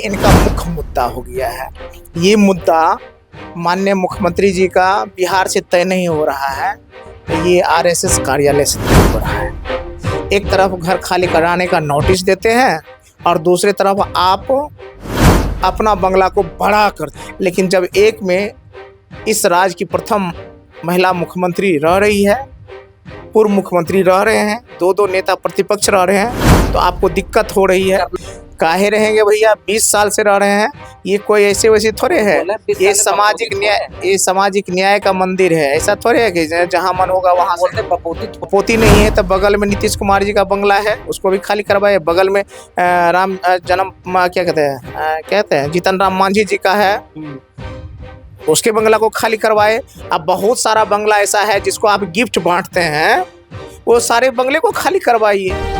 इनका मुख्य मुद्दा हो गया है। ये मुद्दा माननीय मुख्यमंत्री जी का बिहार से तय नहीं हो रहा है, ये आरएसएस कार्यालय से तय हो रहा है। एक तरफ घर खाली कराने का नोटिस देते हैं और दूसरी तरफ आप अपना बंगला को बड़ा कर, लेकिन जब एक में इस राज्य की प्रथम महिला मुख्यमंत्री रह रही है, पूर्व मुख्यमंत्री रह रहे हैं, दो नेता प्रतिपक्ष रह रहे हैं, तो आपको दिक्कत हो रही है। काहे रहेंगे भैया, 20 साल से रह रहे हैं। ये कोई ऐसे वैसे थोड़े है, ये सामाजिक न्याय का मंदिर है। ऐसा थोड़े है कि जहाँ मन होगा वहाँ से। पपोती नहीं है तो बगल में नीतीश कुमार जी का बंगला है, उसको भी खाली करवाए। बगल में राम जन्म क्या कहते हैं जीतन राम मांझी जी का है, उसके बंगला को खाली करवाए। अब बहुत सारा बंगला ऐसा है जिसको आप गिफ्ट बांटते हैं, वो सारे बंगले को खाली करवाइए।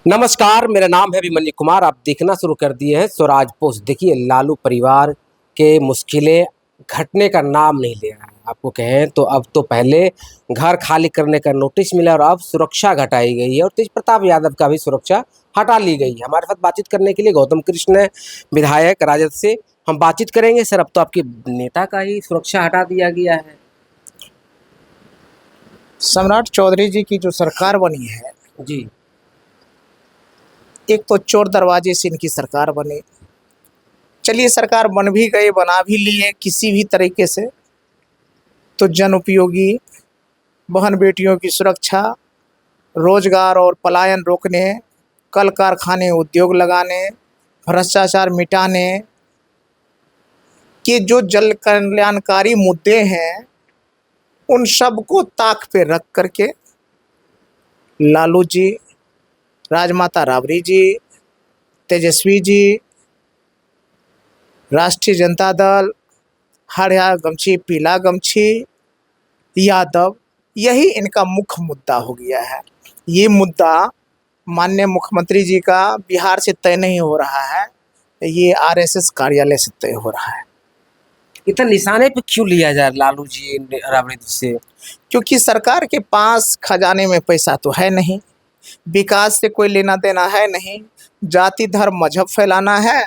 नमस्कार, मेरा नाम है अभिमन्यु कुमार। आप देखना शुरू कर दिए हैं स्वराज पोस्ट। देखिए, लालू परिवार के मुश्किलें घटने का नाम नहीं ले रहा है। आपको कहें तो अब तो पहले घर खाली करने का नोटिस मिला और अब सुरक्षा घटाई गई है और तेज प्रताप यादव का भी सुरक्षा हटा ली गई है। हमारे साथ बातचीत करने के लिए गौतम कृष्ण विधायक राजद से हम बातचीत करेंगे। सर, अब तो आपके नेता का ही सुरक्षा हटा दिया गया है। सम्राट चौधरी जी की जो सरकार बनी है जी, एक तो चोर दरवाजे से इनकी सरकार बनी। चलिए, सरकार बन भी गए, बना भी लिए किसी भी तरीके से, तो जन उपयोगी, बहन बेटियों की सुरक्षा, रोजगार और पलायन रोकने, कल कारखाने उद्योग लगाने, भ्रष्टाचार मिटाने के जो जन कल्याणकारी मुद्दे हैं, उन सब को ताक पे रख करके लालू जी, राजमाता राबड़ी जी, तेजस्वी जी, राष्ट्रीय जनता दल, हरा गमछी पीला गमछी, यादव, यही इनका मुख्य मुद्दा हो गया है। ये मुद्दा माननीय मुख्यमंत्री जी का बिहार से तय नहीं हो रहा है, ये आरएसएस कार्यालय से तय हो रहा है। इतना निशाने पे क्यों लिया जाए लालू जी राबड़ी जी से? क्योंकि सरकार के पास खजाने में पैसा तो है नहीं, विकास से कोई लेना देना है नहीं, जाति धर्म मजहब फैलाना है,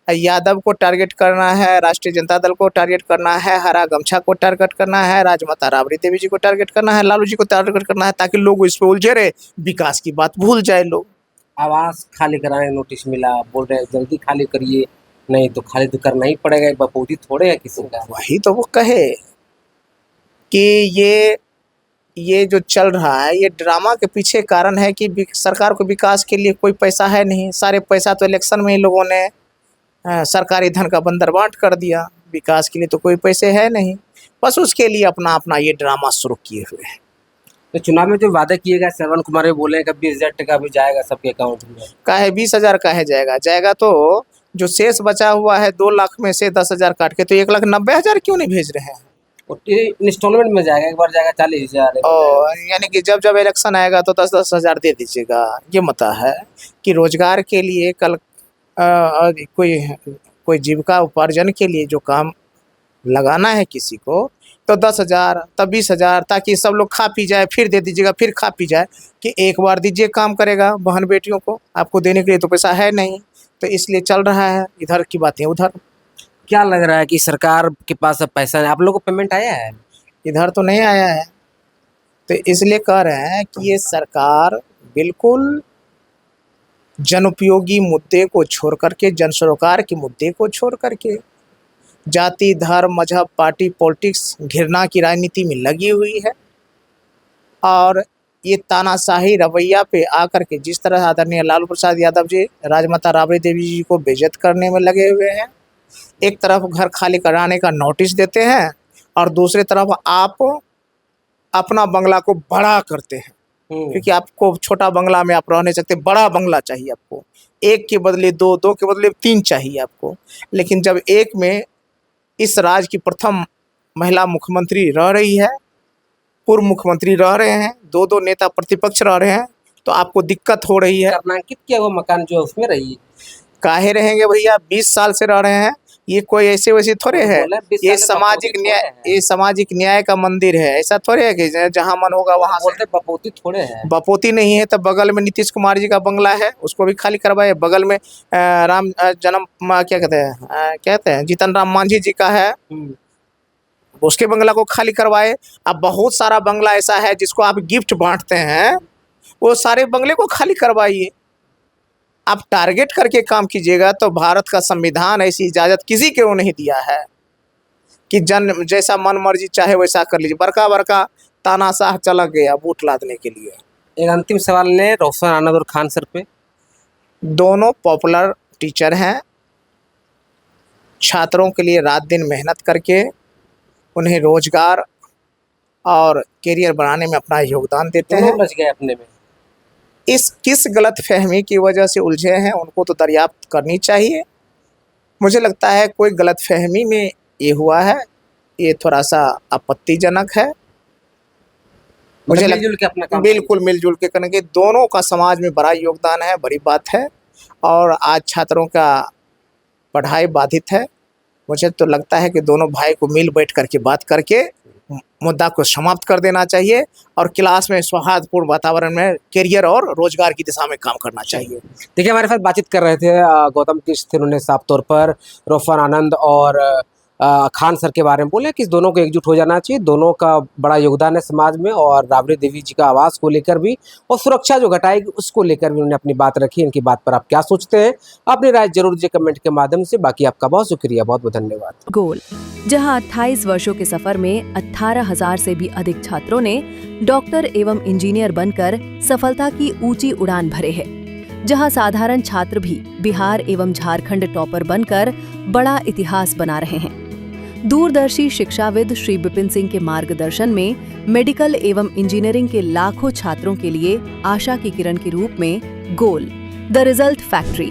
यादव को टारगेट करना है, राष्ट्रीय जनता दल को टारगेट करना है, हरा गमछा को टारगेट करना है, राजमाता राबड़ी देवी जी को टारगेट करना है, लालू जी को टारगेट करना है, ताकि लोग इस पे उलझे रहे, विकास की बात भूल जाए लोग। आवास खाली कराने नोटिस मिला, बोल रहे जल्दी खाली करिए, नहीं तो खाली तो करना ही पड़ेगा। बपोती थोड़े है किसी का। वही तो वो कहे कि ये जो चल रहा है, ये ड्रामा के पीछे कारण है कि सरकार को विकास के लिए कोई पैसा है नहीं। सारे पैसा तो इलेक्शन में ही लोगों ने सरकारी धन का बंदरबांट कर दिया, विकास के लिए तो कोई पैसे है नहीं, बस उसके लिए अपना अपना ये ड्रामा शुरू किए हुए हैं। तो चुनाव में जो वादा किएगा, श्रवण कुमार भी बोले 20,000 टका भी जाएगा सबके अकाउंट में। काहे 20,000 काहे जाएगा तो जो शेष बचा हुआ है 2 लाख में से 10,000 काट के, तो 1,90,000 क्यों नहीं भेज रहे हैं? इंस्टॉलमेंट में जाएगा, एक बार जाएगा 40,000। और यानी कि जब इलेक्शन आएगा तो 10,000 दे दीजिएगा। ये मत है कि रोजगार के लिए कल कोई जीविका उपार्जन के लिए जो काम लगाना है किसी को, तो 10,000 तब 20,000, ताकि सब लोग खा पी जाए, फिर दे दीजिएगा, फिर खा पी जाए। कि एक बार दीजिए, काम करेगा बहन बेटियों को, आपको देने के लिए तो पैसा है नहीं, तो इसलिए चल रहा है इधर की बातें उधर। क्या लग रहा है कि सरकार के पास अब पैसा नहीं? आप लोगों को पेमेंट आया है? इधर तो नहीं आया है, तो इसलिए कह रहे हैं कि ये सरकार बिल्कुल जनउपयोगी मुद्दे को छोड़ करके, जन सरोकार के मुद्दे को छोड़ करके जाति धर्म मजहब पार्टी पॉलिटिक्स घृणा की राजनीति में लगी हुई है। और ये तानाशाही रवैया पे आकर के जिस तरह आदरणीय लालू प्रसाद यादव जी राजमाता राबड़ी देवी जी को बेइज्जत करने में लगे हुए हैं। एक तरफ घर खाली कराने का नोटिस देते हैं और दूसरी तरफ आप अपना बंगला को बड़ा करते हैं, क्योंकि आपको छोटा बंगला में आप रह नहीं सकते, बड़ा बंगला चाहिए आपको। एक के बदले दो, दो के बदले 3 चाहिए आपको। लेकिन जब एक में इस राज्य की प्रथम महिला मुख्यमंत्री रह रही है, पूर्व मुख्यमंत्री रह रहे हैं, दो नेता प्रतिपक्ष रह रहे हैं, तो आपको दिक्कत हो रही है। नामांकित किया हुआ मकान जो है उसमें रहिए। काहे रहेंगे भैया, 20 साल से रह रहे हैं, ये कोई ऐसे वैसे थोड़े है। बोला 20 ये साल में सामाजिक बपोती न्याय, थोड़े है। ये सामाजिक न्याय का मंदिर है। ऐसा थोड़े है कि जहाँ मन होगा वहां से। बोलते बपोती थोड़े है। बपोती नहीं है तो बगल में नीतीश कुमार जी का बंगला है, उसको भी खाली करवाए। बगल में राम जन्म क्या कहते हैं, कहते हैं जीतन राम मांझी जी का है, उसके बंगला को खाली करवाए। अब बहुत सारा बंगला ऐसा है जिसको आप गिफ्ट बांटते हैं, वो सारे बंगले को खाली करवाइए। आप टारगेट करके काम कीजिएगा तो भारत का संविधान ऐसी इजाजत किसी को नहीं दिया है कि जन जैसा मन मर्जी चाहे वैसा कर लीजिए। बड़का बड़का तानाशाह चला गया वोट लादने के लिए। एक अंतिम सवाल ने रोशन आनंद और खान सर पे। दोनों पॉपुलर टीचर हैं, छात्रों के लिए रात दिन मेहनत करके उन्हें रोजगार और करियर बनाने में अपना योगदान देते हैं। दोनों उलझ गए अपने में। इस किस गलत फहमी की वजह से उलझे हैं उनको तो दरियाफ्त करनी चाहिए। मुझे लगता है कोई गलत फहमी में ये हुआ है, ये थोड़ा सा आपत्तिजनक है। मुझे मिलजुल के अपना काम बिल्कुल मिलजुल के करने के दोनों का समाज में बड़ा योगदान है, बड़ी बात है। और आज छात्रों का पढ़ाई बाधित है। मुझे तो लगता है कि दोनों भाई को मिल बैठ करके बात करके मुद्दा को समाप्त कर देना चाहिए और क्लास में सौहार्दपूर्ण वातावरण में करियर और रोजगार की दिशा में काम करना चाहिए। देखिए, हमारे साथ बातचीत कर रहे थे गौतम कृष्ण थे। उन्होंने साफ तौर पर रोफन आनंद और खान सर के बारे में बोले कि इस दोनों को एकजुट हो जाना चाहिए। दोनों का बड़ा योगदान है समाज में, और राबड़ी देवी जी का आवास को लेकर भी और सुरक्षा जो घटाएगी उसको लेकर भी उन्होंने अपनी बात रखी। इनकी बात पर आप क्या सोचते हैं, अपनी राय जरूर दीजिए कमेंट के माध्यम से। बाकी आपका बहुत शुक्रिया, बहुत बहुत धन्यवाद। गोल, जहां 28 वर्षों के सफर में 18,000 से भी अधिक छात्रों ने डॉक्टर एवं इंजीनियर बनकर सफलता की ऊंची उड़ान भरे है, जहां साधारण छात्र भी बिहार एवं झारखंड टॉपर बनकर बड़ा इतिहास बना रहे हैं। दूरदर्शी शिक्षाविद श्री विपिन सिंह के मार्गदर्शन में मेडिकल एवं इंजीनियरिंग के लाखों छात्रों के लिए आशा की किरण के रूप में गोल, द रिजल्ट फैक्ट्री